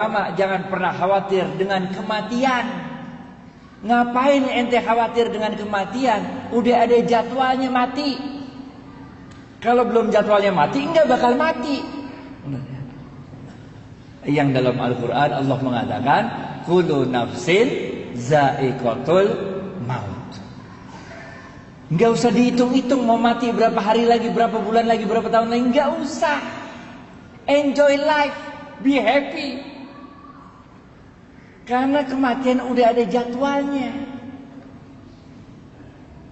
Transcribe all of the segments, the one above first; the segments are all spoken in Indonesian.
Jangan pernah khawatir dengan kematian. Ngapain ente khawatir dengan kematian? Udah ada jadwalnya mati. Kalau belum jadwalnya mati, enggak bakal mati. Yang dalam Al-Quran Allah mengatakan, kullu nafsin za'iqatul maut. Enggak usah dihitung-hitung mau mati berapa hari lagi, berapa bulan lagi, berapa tahun lagi. Enggak usah. Enjoy life, be happy. Karena kematian udah ada jadwalnya.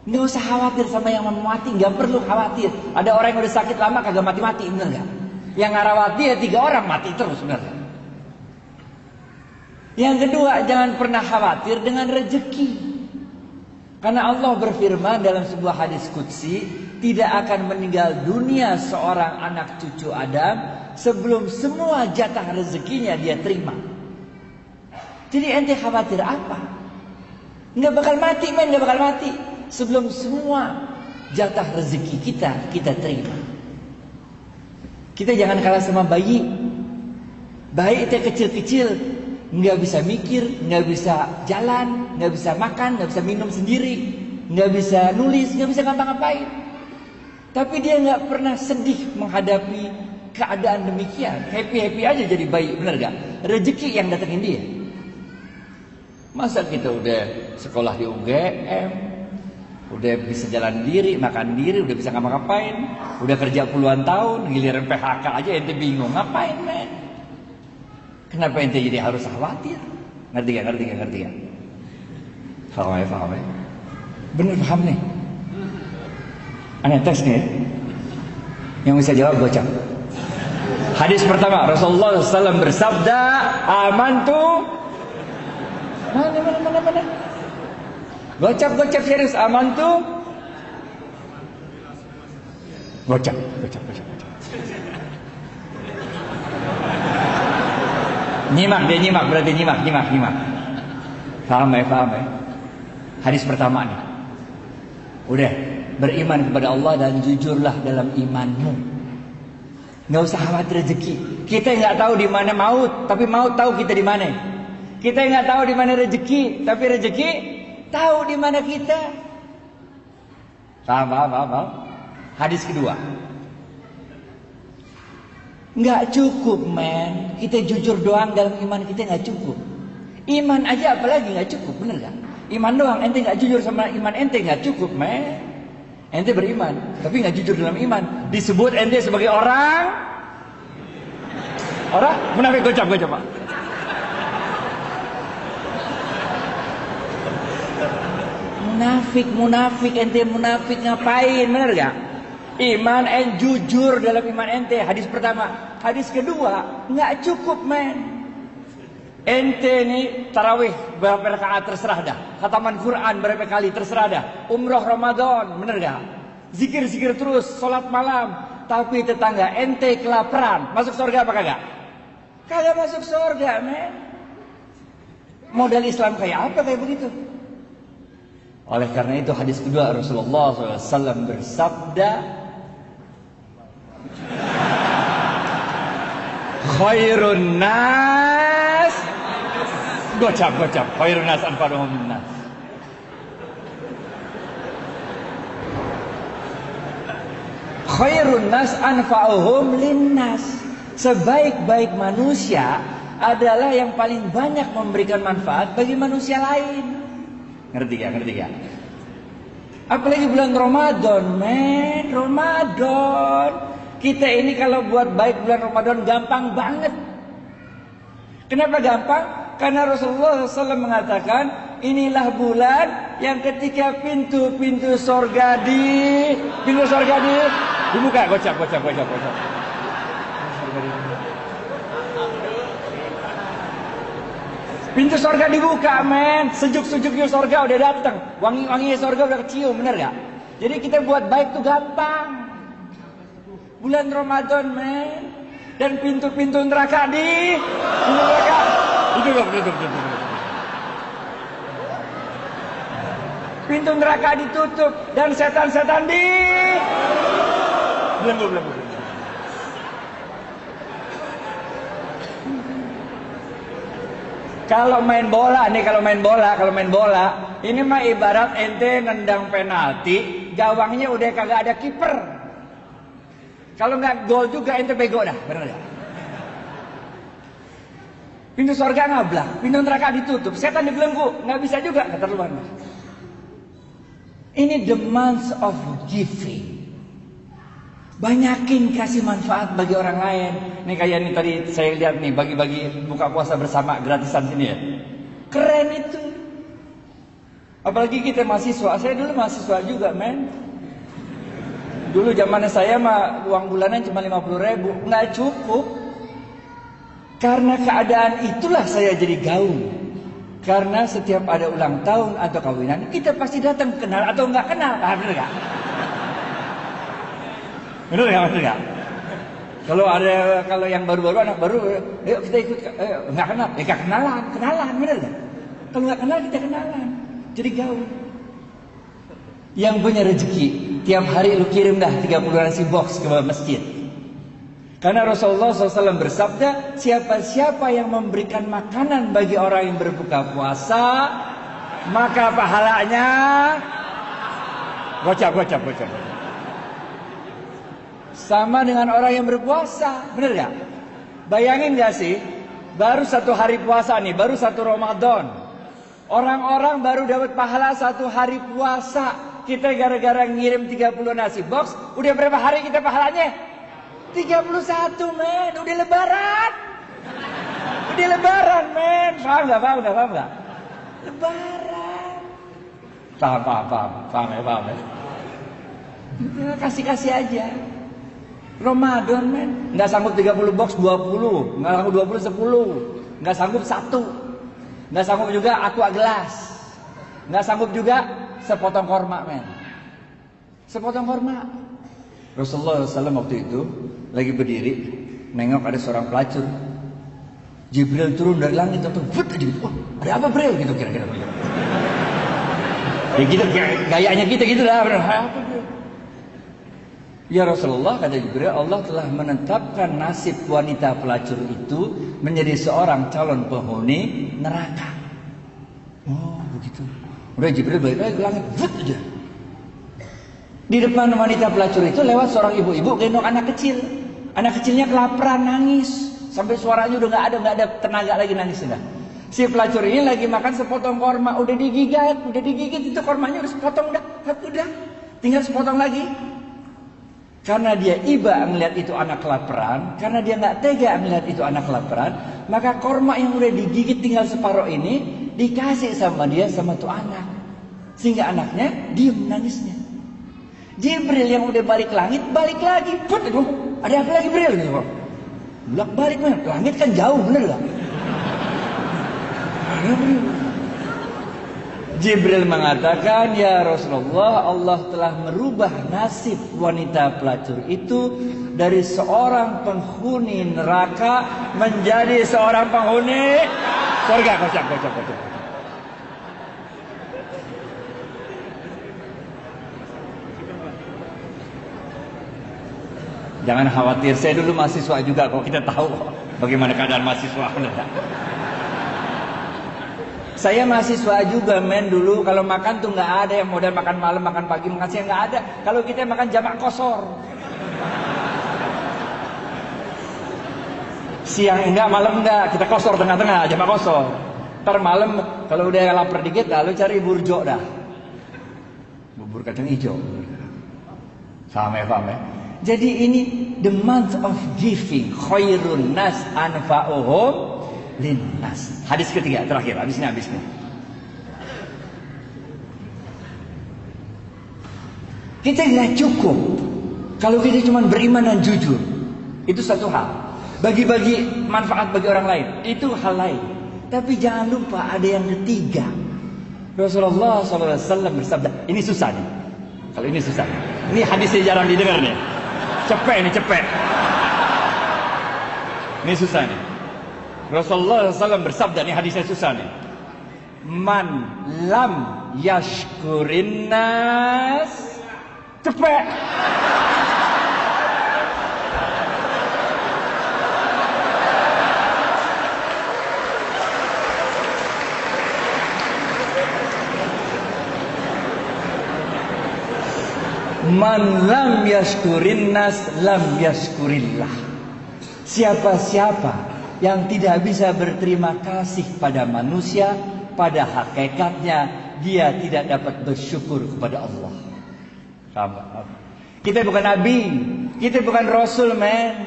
Nggak usah khawatir sama yang mau mati, nggak perlu khawatir. Ada orang yang udah sakit lama kagak mati-mati, bener nggak? Yang ngarawati ya 3 orang mati terus, bener nggak? Yang kedua, jangan pernah khawatir dengan rezeki. Karena Allah berfirman dalam sebuah hadis qudsi, tidak akan meninggal dunia seorang anak cucu Adam sebelum semua jatah rezekinya dia terima. Jadi ente khawatir apa? Nggak bakal mati, men, nggak bakal mati sebelum semua jatah rezeki kita terima. Kita jangan kalah sama bayi. Bayi itu kecil-kecil, nggak bisa mikir, nggak bisa jalan, nggak bisa makan, nggak bisa minum sendiri, nggak bisa nulis, nggak bisa ngapa-ngapain. Tapi dia nggak pernah sedih menghadapi keadaan demikian. Happy-happy aja jadi bayi, bener gak? Rezeki yang datengin dia. Masa kita udah sekolah di UGM, udah bisa jalan diri, makan diri, udah bisa ngapa-ngapain, udah kerja puluhan tahun, giliran PHK aja ente bingung ngapain, men? Kenapa ente jadi harus khawatir? Ngerti gak? Paham ya? Bener paham nih? Aneh tes nih ya? Yang bisa jawab gocap. Hadis pertama, Rasulullah SAW bersabda, amantu. Mana? Gocap serius, amantu. Gocap. Nyimak berarti nyimak. Paham ya? Hadis pertama nih. Udah, beriman kepada Allah dan jujurlah dalam imanmu. Nggak usah khawatir rezeki. Kita nggak tahu di mana maut, tapi maut tahu kita di mana. Kita nggak tahu di mana rezeki, tapi rezeki tahu di mana kita. Paham. Hadis kedua. Nggak cukup, men. Kita jujur doang dalam iman kita nggak cukup. Iman aja apalagi nggak cukup, bener gak? Iman doang, ente nggak jujur sama iman ente nggak cukup, men. Ente beriman, tapi nggak jujur dalam iman. Disebut ente sebagai orang munafik. Gocap Pak. Munafik, ente munafik ngapain, bener gak? Iman jujur dalam iman ente, hadis pertama. Hadis kedua, nggak cukup, men. Ente nih tarawih berapa rakaat terserah dah, khataman Quran berapa kali terserah dah, umroh Ramadan, bener gak? Zikir terus, sholat malam, tapi tetangga ente kelaparan, masuk surga apa kagak? Kagak masuk surga, men. Modal Islam kayak apa kayak begitu? Oleh karena itu hadis kedua Rasulullah SAW bersabda, khairun nas, gocap, khairun nas anfa'uhum linnas. Khairun nas anfa'uhum linnas. Sebaik-baik manusia adalah yang paling banyak memberikan manfaat bagi manusia lain. Ngerti gak? Apalagi bulan Ramadan, men. Ramadan. Kita ini kalau buat baik bulan Ramadan gampang banget. Kenapa gampang? Karena Rasulullah SAW mengatakan, inilah bulan yang ketika pintu sorga dibuka. Gocap. Pintu sorga dibuka, men. Sejuk-sejuknya sorga udah datang. Wangi-wanginya sorga udah kecium, bener gak? Jadi kita buat baik tuh gampang. Bulan Ramadan, men. Dan pintu-pintu neraka duduk. Pintu neraka ditutup dan setan-setan belum. Kalau main bola, ini mah ibarat ente nendang penalti, gawangnya udah kagak ada kiper. Kalau nggak gol juga ente bego dah, benar ya? Pintu surga ngablak, pintu neraka ditutup, setan dibelenggu, nggak bisa juga, keterlaluan. Ini the month of giving. Banyakin kasih manfaat bagi orang lain. Nih kayak ini tadi saya lihat nih, bagi-bagi buka puasa bersama gratisan sini ya. Keren itu. Apalagi kita mahasiswa. Saya dulu mahasiswa juga, men. Dulu zamannya saya mah uang bulanan cuma 50.000, nggak cukup. Karena keadaan itulah saya jadi gaul. Karena setiap ada ulang tahun atau kawinan, kita pasti datang, kenal atau nggak kenal, bener nggak? Bener nggak? Kalau yang baru-baru, anak baru, yuk kita ikut, nggak kenal, kenalan, bener nggak? Kalau nggak kenal kita kenalan, jadi gaul. Yang punya rezeki, tiap hari lu kirim dah 30 nasi box ke masjid. Karena Rasulullah SAW bersabda, siapa yang memberikan makanan bagi orang yang berbuka puasa, maka pahalanya gocap. Sama dengan orang yang berpuasa, bener gak? Bayangin gak sih, baru 1 hari puasa nih, baru 1 Ramadan. Orang-orang baru dapat pahala 1 hari puasa. Kita gara-gara ngirim 30 nasi box, udah berapa hari kita pahalanya? 31, men, udah lebaran, men, paham nggak? Lebaran, paham ya. Kasih aja. Ramadan, men, nggak sanggup 30 box 20, nggak sanggup 20 10, nggak sanggup 1, nggak sanggup juga aqua gelas, nggak sanggup juga sepotong korma, men, sepotong korma. Rasulullah SAW waktu itu lagi berdiri, nengok ada seorang pelacur. Jibril turun dari langit atau ada apa Bril gitu kira-kira. Ya gitu gayanya kita gitu lah. Apa Bril? Ya Rasulullah, kata Jibril, Allah telah menetapkan nasib wanita pelacur itu menjadi seorang calon penghuni neraka. Oh begitu. Udah Jibril balik lagi ke langit, aja. Di depan wanita pelacur itu lewat seorang ibu-ibu gendong anak kecil. Anak kecilnya kelaparan, nangis sampai suaranya udah nggak ada tenaga lagi nangis sudah. Si pelacur ini lagi makan sepotong korma, udah digigit itu kormanya udah sepotong udah tinggal sepotong lagi. Karena dia iba melihat itu anak kelaparan, karena dia nggak tega melihat itu anak kelaparan, maka korma yang udah digigit tinggal separuh ini dikasih sama dia sama tuh anak, sehingga anaknya diem nangisnya. Jibril yang udah balik langit, balik lagi. Ada apa lagi Jibril? Bolak balik, man. Langit kan jauh, bener gak? Jibril mengatakan, ya Rasulullah, Allah telah merubah nasib wanita pelacur itu dari seorang penghuni neraka menjadi seorang penghuni surga. Kocak. Jangan khawatir, saya dulu mahasiswa juga kok, kita tahu bagaimana keadaan mahasiswa. Saya mahasiswa juga, men, dulu kalau makan tuh nggak ada yang modal makan malam, makan pagi, makan siang, nggak ada. Kalau kita makan jamak kosor. Siang enggak, malam enggak, kita kosor tengah-tengah, jamak kosor. Ntar malam kalau udah lapar dikit, lalu cari burjo dah. Bubur kacang hijau. Paham ya? Jadi ini the month of giving, khairun nas anfa'uhum linnas. Hadis ketiga terakhir, habis ini. Kita nggak cukup kalau kita cuma beriman dan jujur. Itu satu hal. Bagi-bagi manfaat bagi orang lain, itu hal lain. Tapi jangan lupa ada yang ketiga. Rasulullah SAW bersabda, ini susah nih. Kalau ini susah. Ini hadisnya jarang didengar nih. Cepet. Ini susah nih. Rasulullah SAW bersabda, nih hadisnya susah nih. Man lam yashkurin nas. Cepet. Man lam yashkurin nas lam yashkurillah. Siapa-siapa yang tidak bisa berterima kasih pada manusia, pada hakikatnya dia tidak dapat bersyukur kepada Allah. Kita bukan nabi, kita bukan rasul, men.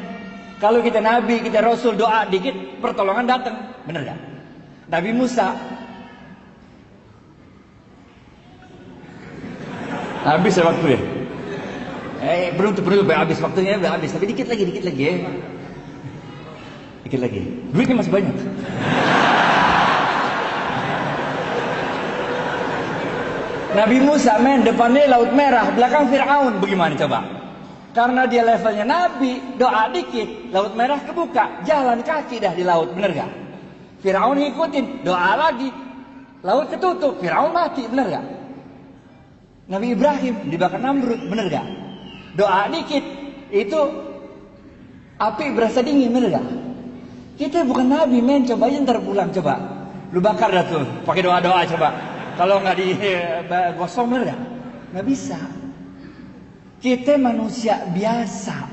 Kalau kita nabi, kita rasul, doa dikit pertolongan datang, bener gak? Nabi Musa habis ya waktu ya. Belum habis waktunya, udah habis. Tapi dikit lagi ya. Dikit lagi. Duitnya masih banyak. Nabi Musa, men, depannya Laut Merah, belakang Fir'aun. Bagaimana coba? Karena dia levelnya Nabi, doa dikit, Laut Merah kebuka, jalan kaki dah di laut, bener gak? Fir'aun ngikutin, doa lagi, laut ketutup, Fir'aun mati, bener gak? Nabi Ibrahim dibakar Namrud, bener gak? Doa dikit, itu api berasa dingin, bener gak? Kita bukan nabi, men. Coba aja ntar pulang, coba lu bakar dah tuh, pakai doa-doa coba. Kalau nggak digosong, bener gak? Nggak bisa. Kita manusia biasa.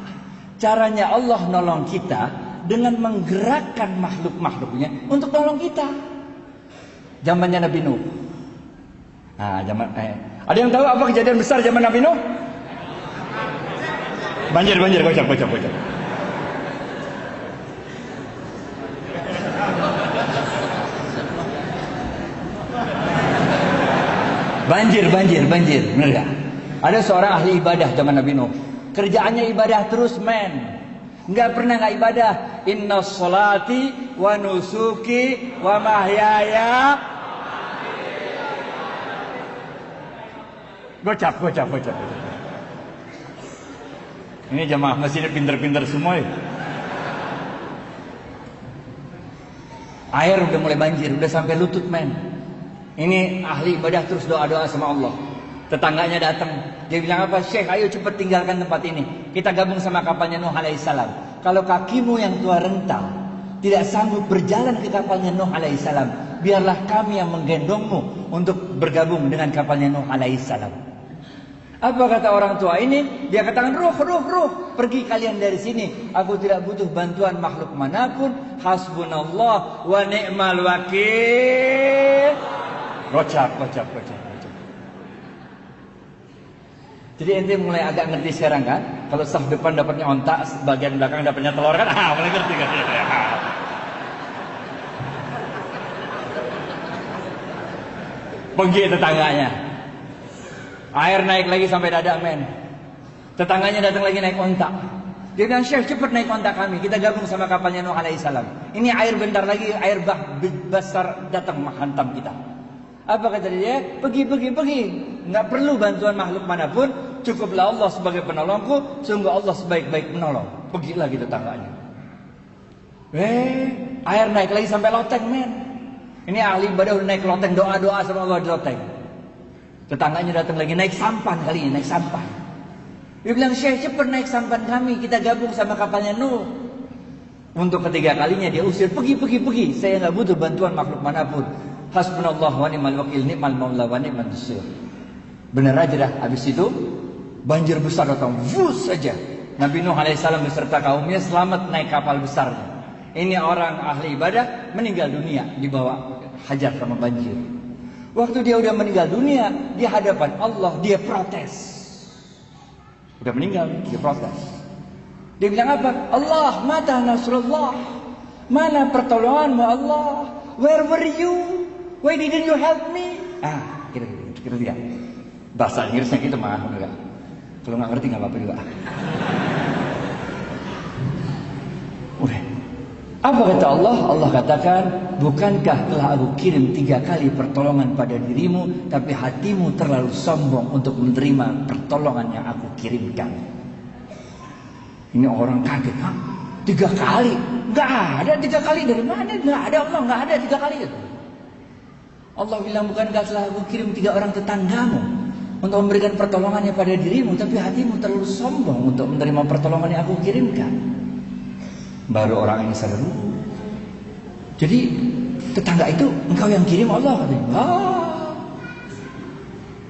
Caranya Allah nolong kita dengan menggerakkan makhluk-makhluknya untuk nolong kita. Zamannya Nabi Nuh. Nah, ada yang tahu apa kejadian besar zaman Nabi Nuh? Banjir, kocak. Banjir, bener gak? Ada seorang ahli ibadah zaman Nabi Nuh. Kerjaannya ibadah terus, men. Nggak pernah nggak ibadah. Inna sholati wa nusuki wa mahyaya. Gocap. Ini jamaah masjidnya pinter-pinter semua ya. Air udah mulai banjir, udah sampai lutut, men. Ini ahli ibadah terus doa-doa sama Allah. Tetangganya datang, dia bilang apa? Syekh, ayo cepat tinggalkan tempat ini. Kita gabung sama kapalnya Nuh alaihissalam. Kalau kakimu yang tua rental tidak sanggup berjalan ke kapalnya Nuh alaihissalam, biarlah kami yang menggendongmu untuk bergabung dengan kapalnya Nuh alaihissalam. Apa kata orang tua ini? Dia katakan, ruh, pergi kalian dari sini. Aku tidak butuh bantuan makhluk manapun. Hasbunallah wa ni'mal wakil. Gocap. Jadi ente mulai agak ngerti sekarang kan? Kalau saf depan dapatnya ontak, bagian belakang dapatnya telur kan? Mulai ngerti kan? Pergi tetangganya. Air naik lagi sampai dada, men. Tetangganya datang lagi naik ontak. Dia bilang, Syekh, cepat naik ontak kami. Kita gabung sama kapalnya Nuh alaihissalam. Ini air bentar lagi, air besar datang menghantam kita. Apa kata dia? Pergi. Nggak perlu bantuan makhluk manapun. Cukuplah Allah sebagai penolongku. Sungguh Allah sebaik-baik penolong. Pergilah gitu tetangganya. Air naik lagi sampai loteng, men. Ini ahli ibadah udah naik loteng, doa-doa sama Allah di loteng. Tetangganya datang lagi, naik sampan kali ini, naik sampan. Dia bilang, Syekh, cepat naik sampan kami. Kita gabung sama kapalnya Nuh. Untuk ketiga kalinya dia usir, pergi. Saya nggak butuh bantuan makhluk manapun. Hasbunallah wa ni'mal wakil, ni'mal maula wa ni'man nasir. Benar aja dah. Habis itu banjir besar datang, vus saja. Nabi Nuh alaihissalam beserta kaumnya selamat naik kapal besarnya. Ini orang ahli ibadah meninggal dunia dibawa hajar sama banjir. Waktu dia udah meninggal dunia di hadapan Allah, dia protes. Udah meninggal, dia protes. Dia bilang apa? Allah, mata nasrullah. Mana pertolonganmu Allah? Where were you? Why didn't you help me? Kira dia. Bahasa Inggrisnya gitu mah, enggak. Kalau nggak ngerti nggak apa-apa juga. Udah. Apa kata Allah? Allah katakan, bukankah telah aku kirim 3 kali pertolongan pada dirimu, tapi hatimu terlalu sombong untuk menerima pertolongan yang aku kirimkan. Ini orang kaget, 3 kali? Nggak ada 3 kali, dari mana? Nggak ada Allah, nggak ada 3 kali. Allah bilang, bukankah telah aku kirim 3 orang tetanggamu untuk memberikan pertolongannya pada dirimu, tapi hatimu terlalu sombong untuk menerima pertolongan yang aku kirimkan. Baru orang ini sadar. Jadi tetangga itu engkau yang kirim Allah, katanya.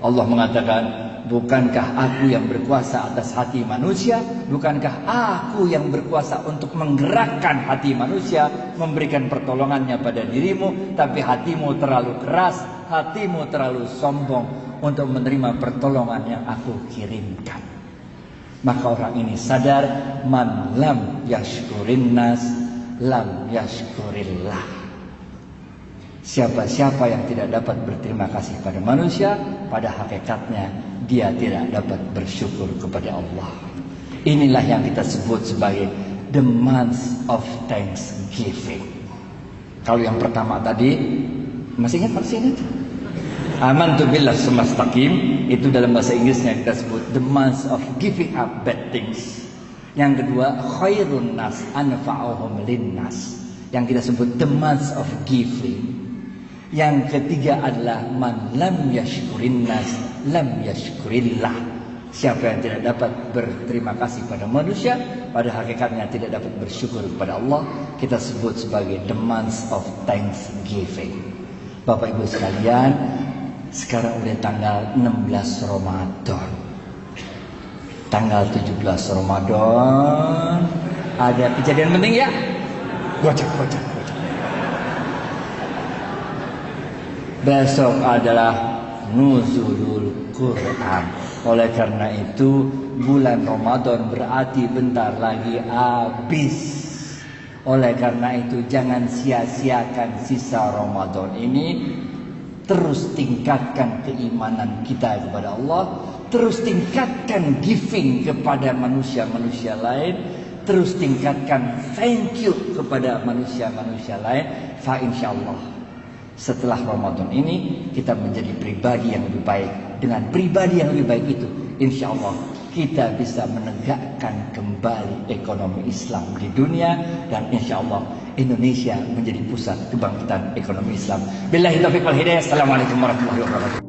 Allah mengatakan, Bukankah aku yang berkuasa atas hati manusia? Bukankah aku yang berkuasa untuk menggerakkan hati manusia, memberikan pertolongannya pada dirimu? Tapi hatimu terlalu keras, hatimu terlalu sombong untuk menerima pertolongan yang aku kirimkan. Maka orang ini sadar, man lam yashkurin nas lam yashkurillah. Siapa-siapa yang tidak dapat berterima kasih pada manusia, pada hakikatnya dia tidak dapat bersyukur kepada Allah. Inilah yang kita sebut sebagai the month of thanksgiving. Kalau yang pertama tadi, masih ingat? Amantu billah sumastaqim, itu dalam bahasa Inggrisnya kita sebut the month of giving up bad things. Yang kedua, khairun nas anfa'uhum linnas, yang kita sebut the month of giving. Yang ketiga adalah man lam yashkurin nas lam yashkurillah. Siapa yang tidak dapat berterima kasih pada manusia, pada hakikatnya tidak dapat bersyukur kepada Allah, kita sebut sebagai the month of thanksgiving. Bapak Ibu sekalian, sekarang udah tanggal 16 Ramadan. Tanggal 17 Ramadan ada kejadian penting ya? Gocak. Besok adalah nuzulul Quran. Oleh karena itu bulan Ramadan berarti bentar lagi habis. Oleh karena itu jangan sia-siakan sisa Ramadan ini. Terus tingkatkan keimanan kita kepada Allah, terus tingkatkan giving kepada manusia-manusia lain, terus tingkatkan thank you kepada manusia-manusia lain. Fa insyaallah setelah Ramadan ini kita menjadi pribadi yang lebih baik. Dengan pribadi yang lebih baik itu, insyaallah kita bisa menegakkan kembali ekonomi Islam di dunia, dan insyaallah Indonesia menjadi pusat kebangkitan ekonomi Islam. Billahi taufiq wal hidayah. Assalamualaikum warahmatullahi wabarakatuh.